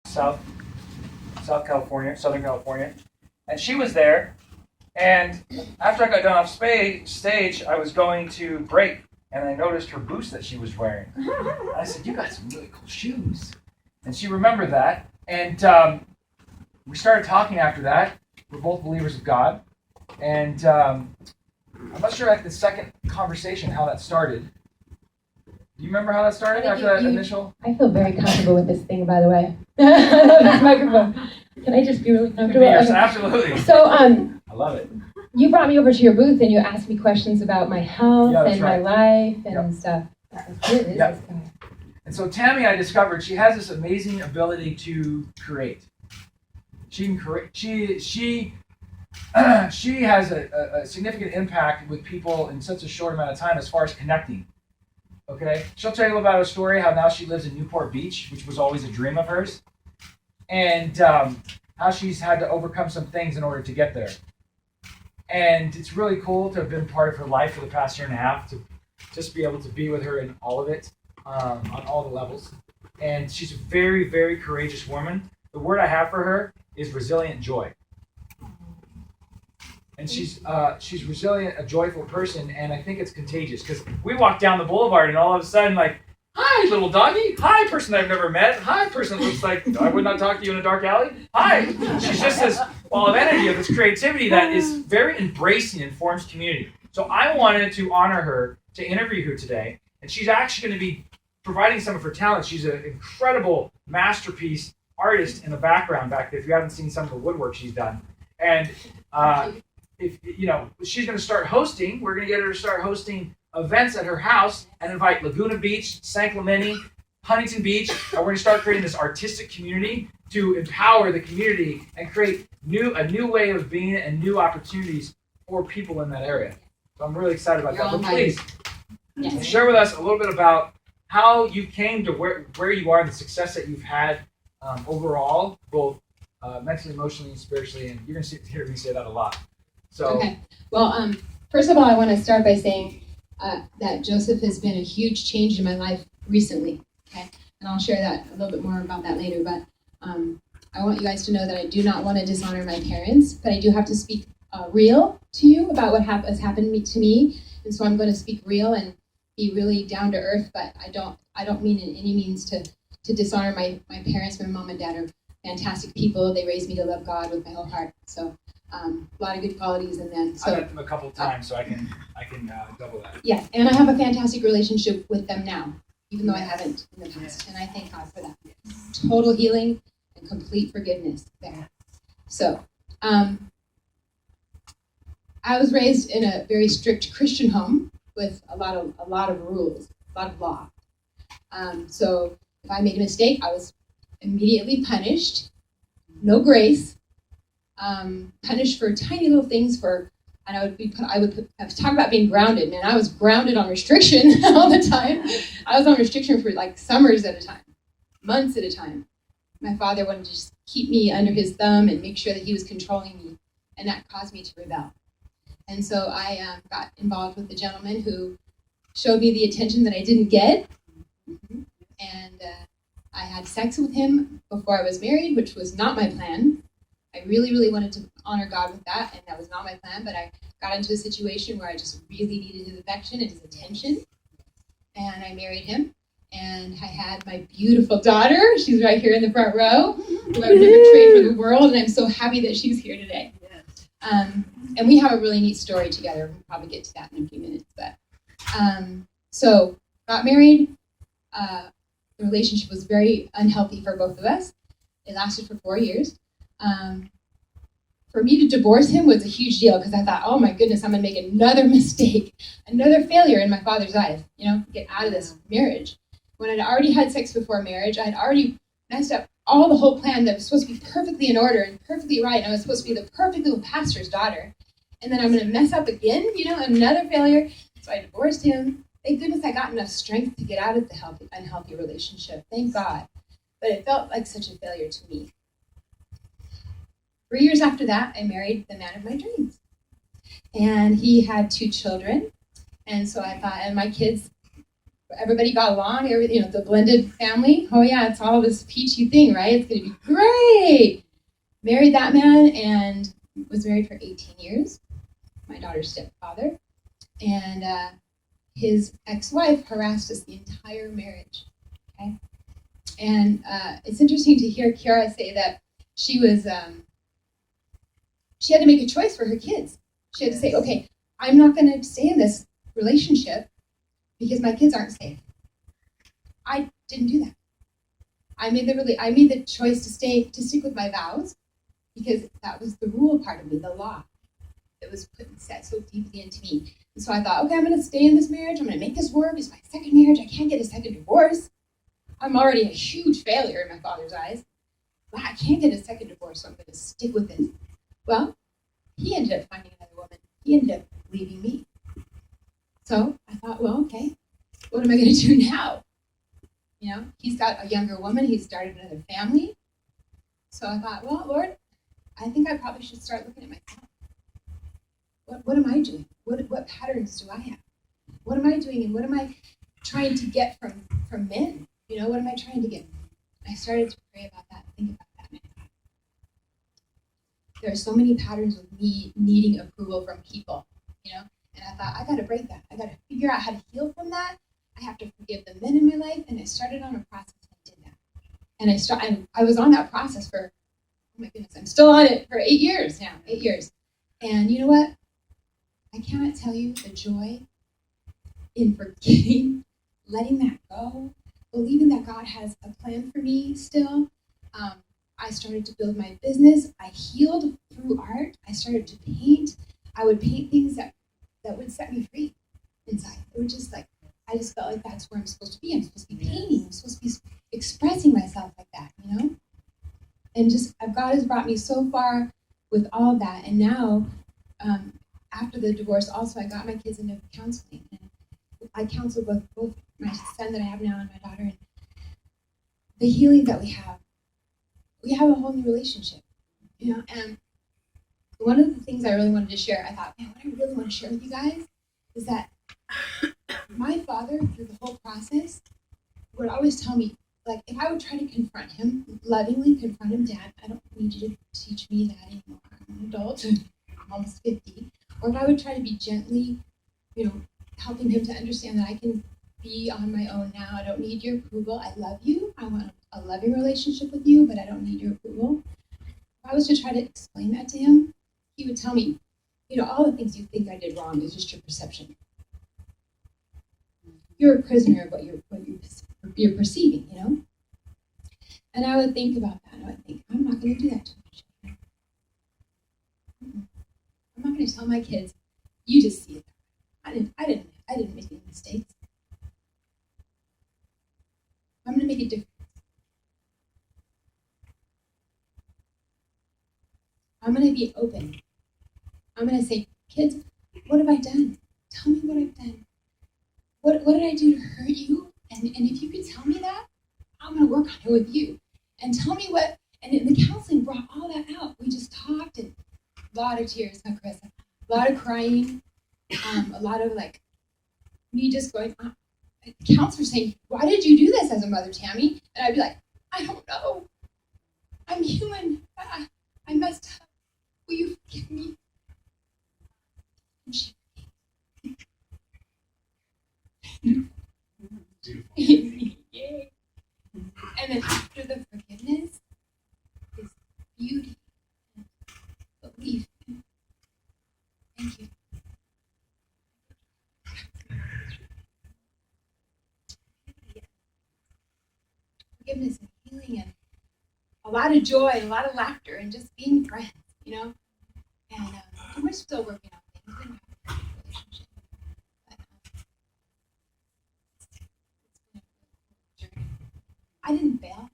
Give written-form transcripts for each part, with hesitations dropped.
Southern California, and she was there. And after I got done off stage, I was going to break, and I noticed her boots that she was wearing. And I said, "You got some really cool shoes." And she remembered that, and we started talking after that. We're both believers of God, and I'm not sure at the second conversation how that started. Do you remember how that started after that initial? I feel very comfortable with this thing, by the way. This microphone. Can I just be really comfortable? Yes, absolutely. So, I love it. You brought me over to your booth and you asked me questions about my health and right. my life and stuff. Who is this guy? And so Tammie, I discovered, she has this amazing ability to create. She can create. She has a significant impact with people in such a short amount of time as far as connecting. Okay, she'll tell you about her story, how now she lives in Newport Beach, which was always a dream of hers, and how she's had to overcome some things in order to get there. And it's really cool to have been part of her life for the past year and a half, to just be able to be with her in all of it, on all the levels. And she's a very, very courageous woman. The word I have for her is resilient joy. And she's resilient, a joyful person, and I think it's contagious because we walk down the boulevard and all of a sudden, like, "Hi, little doggy. Hi, person I've never met. Hi, person that looks like I would not talk to you in a dark alley. Hi." She's just this ball of energy, of this creativity that is very embracing and forms community. So I wanted to honor her, to interview her today, and she's actually going to be providing some of her talent. She's an incredible masterpiece artist in the background back there. If you haven't seen some of the woodwork she's done, and if you know, she's going to start hosting. We're going to get her to start hosting events at her house and invite Laguna Beach, San Clemente, Huntington Beach, and we're going to start creating this artistic community to empower the community and create a new way of being and new opportunities for people in that area. So I'm really excited about that. But please, share with us a little bit about how you came to where you are and the success that you've had overall, both mentally, emotionally, and spiritually. And you're going to hear me say that a lot. So. Okay. Well, first of all, I want to start by saying that Joseph has been a huge change in my life recently. Okay, and I'll share that a little bit more about that later. But I want you guys to know that I do not want to dishonor my parents, but I do have to speak real to you about what has happened to me, and so I'm going to speak real and be really down to earth. But I don't mean in any means to dishonor my parents. My mom and dad are fantastic people. They raised me to love God with my whole heart. So. A lot of good qualities in them. So, I've met them a couple of times, so I can double that. Yeah, and I have a fantastic relationship with them now, even though I haven't in the past, and I thank God for that. Total healing and complete forgiveness there. So, I was raised in a very strict Christian home with a lot of rules, a lot of law. So if I made a mistake, I was immediately punished, no grace. Punished for tiny little things and I would talk about being grounded. Man, I was grounded on restriction all the time. I was on restriction for like summers at a time, months at a time. My father wanted to just keep me under his thumb and make sure that he was controlling me, and that caused me to rebel. And so I got involved with a gentleman who showed me the attention that I didn't get, and I had sex with him before I was married, which was not my plan. I really, really wanted to honor God with that, and that was not my plan, but I got into a situation where I just really needed his affection and his attention, and I married him, and I had my beautiful daughter. She's right here in the front row, who I would never trade for the world, and I'm so happy that she's here today. And we have a really neat story together. We'll probably get to that in a few minutes, but so got married. The relationship was very unhealthy for both of us. It lasted for 4 years. For me to divorce him was a huge deal because I thought, oh my goodness, I'm going to make another mistake, another failure in my father's eyes, get out of this marriage. When I'd already had sex before marriage, I'd already messed up the whole plan that was supposed to be perfectly in order and perfectly right. And I was supposed to be the perfect little pastor's daughter. And then I'm going to mess up again, another failure. So I divorced him. Thank goodness I got enough strength to get out of the unhealthy relationship. Thank God. But it felt like such a failure to me. 3 years after that, I married the man of my dreams. And he had 2 children. And so I thought, and my kids everybody got along, the blended family. Oh yeah, it's all this peachy thing, right? It's gonna be great. Married that man and was married for 18 years. My daughter's stepfather. And his ex-wife harassed us the entire marriage. Okay, and it's interesting to hear Kiara say that she was she had to make a choice for her kids. She had to say, okay, I'm not going to stay in this relationship because my kids aren't safe. I didn't do that. I made the choice to stick with my vows because that was the rule part of me, the law that was set so deeply into me. And so I thought, okay, I'm going to stay in this marriage. I'm going to make this work. It's my second marriage. I can't get a second divorce. I'm already a huge failure in my father's eyes. But I can't get a second divorce, so I'm going to stick with it. Well, he ended up finding another woman. He ended up leaving me. So I thought, well, okay, what am I going to do now? He's got a younger woman. He's started another family. So I thought, well, Lord, I think I probably should start looking at myself. What am I doing? What patterns do I have? What am I doing, and what am I trying to get from men? What am I trying to get? I started to pray about that, think about that. And I thought, there are so many patterns with me needing approval from people, And I thought, I got to break that. I got to figure out how to heal from that. I have to forgive the men in my life, and I started on a process and did that. And I was on that process for, oh my goodness, I'm still on it for 8 years now, 8 years. And you know what? I cannot tell you the joy in forgetting, letting that go, believing that God has a plan for me still. I started to build my business. I healed through art. I started to paint. I would paint things that would set me free inside. It would just I just felt like that's where I'm supposed to be. I'm supposed to be painting. I'm supposed to be expressing myself like that, And just God has brought me so far with all that. And now, after the divorce, also I got my kids into counseling. And I counsel both my son that I have now and my daughter. And the healing that we have a whole new relationship, And one of the things I really wanted to share, I thought, man, what I really want to share with you guys is that my father, through the whole process, would always tell me, if I would try to confront him, lovingly confront him, Dad, I don't need you to teach me that anymore. I'm an adult, I'm almost 50. Or if I would try to be gently, helping him to understand that I can be on my own now. I don't need your approval. I love you. I want a loving relationship with you, but I don't need your approval. If I was to try to explain that to him, he would tell me, all the things you think I did wrong is just your perception. You're a prisoner of what you're perceiving, And I would think about that. And I would think, I'm not going to do that to my children. I'm not going to tell my kids, you just see it. I didn't make any mistakes. I'm going to make a difference. I'm going to be open. I'm going to say, kids, what have I done? Tell me what I've done. What did I do to hurt you? And if you could tell me that, I'm going to work on it with you. And tell me what, and the counseling brought all that out. We just talked, and a lot of tears, huh, Chris? A lot of crying, a lot of me just going, the counselor saying, why did you do this as a mother, Tammie? And I'd be like, I don't know. I'm human. I messed up. Will you forgive me? And she Yay. And then after the forgiveness is beauty and belief. Thank you. Forgiveness and healing and a lot of joy and a lot of laughter and just being friends, And we're still working on things. We don't have a relationship. But, it's been a journey. I didn't fail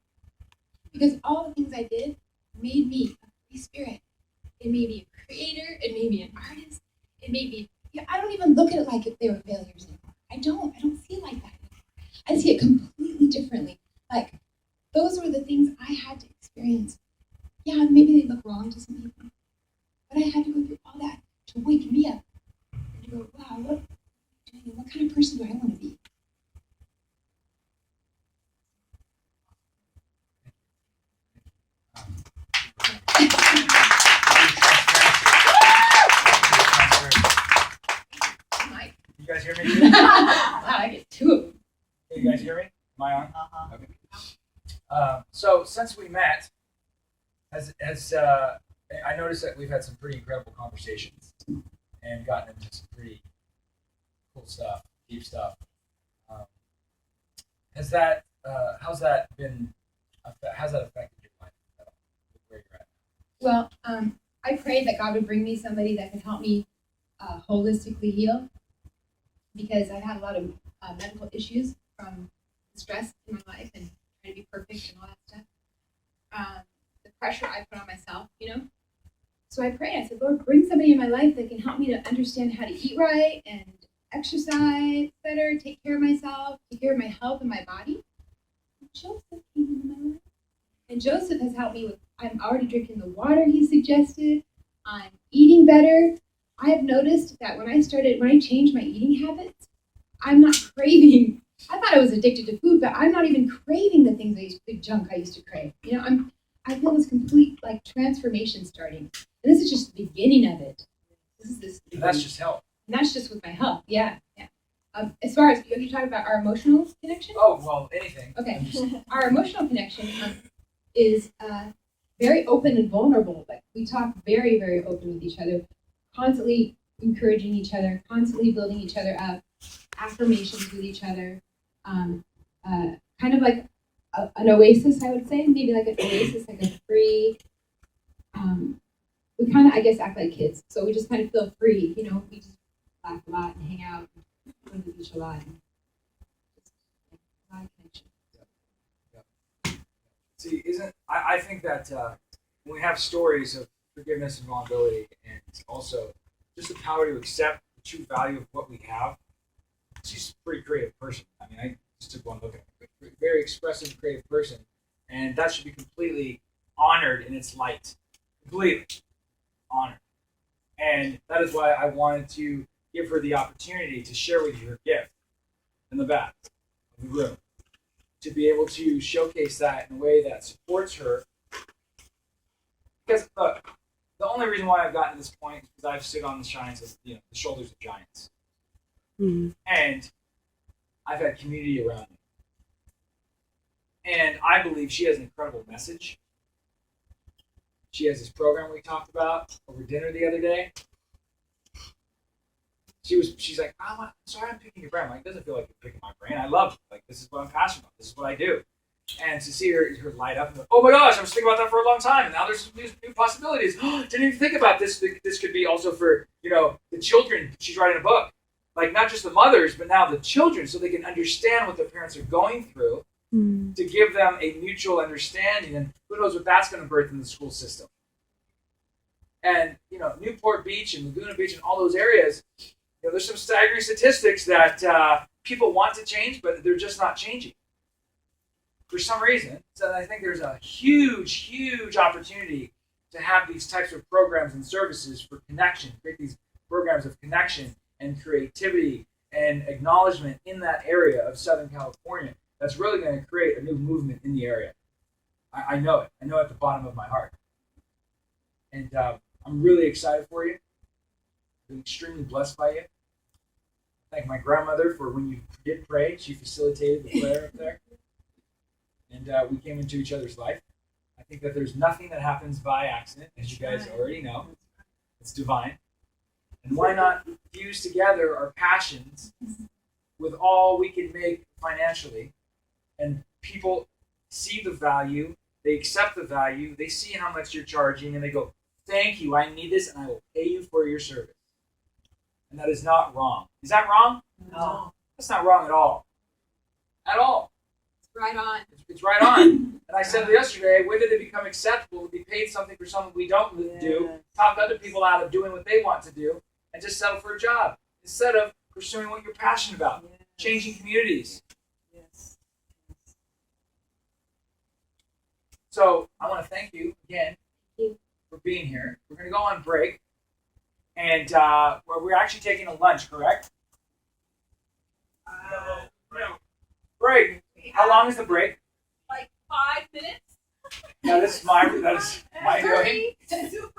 because all the things I did made me a free spirit. It made me a creator. It made me an artist. It made me. I don't even look at it like if they were failures anymore. I don't see it like that anymore. I see it completely differently. Those were the things I had to experience. Yeah, maybe they look wrong to some people, but I had to go through all that to wake me up and to go, wow, what kind of person do I want to be? So since we met, I noticed that we've had some pretty incredible conversations and gotten into some pretty cool stuff, deep stuff. How's that affected your life at all, where you're at? Well, I prayed that God would bring me somebody that could help me holistically heal, because I've had a lot of medical issues from stress in my life and trying to be perfect and all that stuff. The pressure I put on myself, So I prayed. I said, Lord, bring somebody in my life that can help me to understand how to eat right and exercise better, take care of myself, take care of my health and my body. And Joseph came into my life. And Joseph has helped me with, I'm already drinking the water he suggested. I'm eating better. I have noticed that when I changed my eating habits, I'm not craving. I thought I was addicted to food, but I'm not even craving the things the junk I used to crave. I feel this complete transformation starting. And this is just the beginning of it. That's just health. And that's just with my health. Yeah. As far as you're talking about our emotional connection? Oh, well, anything. Okay. Our emotional connection is very open and vulnerable. Like, we talk very, very open with each other, constantly encouraging each other, constantly building each other up, affirmations with each other, kind of like an oasis, I would say, maybe like an oasis, like a free. We kind of, I guess, act like kids, so we just kind of feel free. We just laugh a lot and hang out, and go to the beach a lot. And just, a lot of connection. See, I think that when we have stories of forgiveness and vulnerability, and also just the power to accept the true value of what we have, she's a pretty creative person. I mean, I just took one look at her. Very expressive, creative person, and that should be completely honored in its light. Completely honored. And that is why I wanted to give her the opportunity to share with you her gift in the back of the room, to be able to showcase that in a way that supports her. Because look, the only reason why I've gotten to this point is because I've stood on the shoulders of giants. Mm-hmm. And I've had community around me. And I believe she has an incredible message. She has this program we talked about over dinner the other day. She's like, I'm sorry I'm picking your brain. I'm like, it doesn't feel like you're picking my brain. I love it. Like, this is what I'm passionate about. This is what I do. And to see her light up and go, oh my gosh, I was thinking about that for a long time. And now there's new possibilities. Didn't even think about this. This could be also for, the children. She's writing a book. Like, not just the mothers, but now the children, so they can understand what their parents are going through, to give them a mutual understanding. And who knows what that's going to birth in the school system. And, Newport Beach and Laguna Beach and all those areas, there's some staggering statistics that people want to change, but they're just not changing for some reason. So I think there's a huge, huge opportunity to have these types of programs and services for connection, create these programs of connection and creativity and acknowledgement in that area of Southern California. That's really going to create a new movement in the area. I know it. I know it at the bottom of my heart. And I'm really excited for you. I'm extremely blessed by you. Thank my grandmother for when you did pray. She facilitated the prayer up there. And we came into each other's life. I think that there's nothing that happens by accident, as you guys already know. It's divine. And why not fuse together our passions with all we can make financially? And people see the value, they accept the value, they see how much you're charging, and they go, thank you, I need this, and I will pay you for your service. And that is not wrong. Is that wrong? No. That's not wrong at all. At all. It's right on. It's right on. And I said yesterday, when did it become acceptable to be paid something for something we don't do, talk other people out of doing what they want to do, and just settle for a job, instead of pursuing what you're passionate about, changing communities. Yes. So I want to thank you again for being here. We're going to go on break. And we're actually taking a lunch, correct? No. Break. How long is the break? Like 5 minutes. That is my doing. Super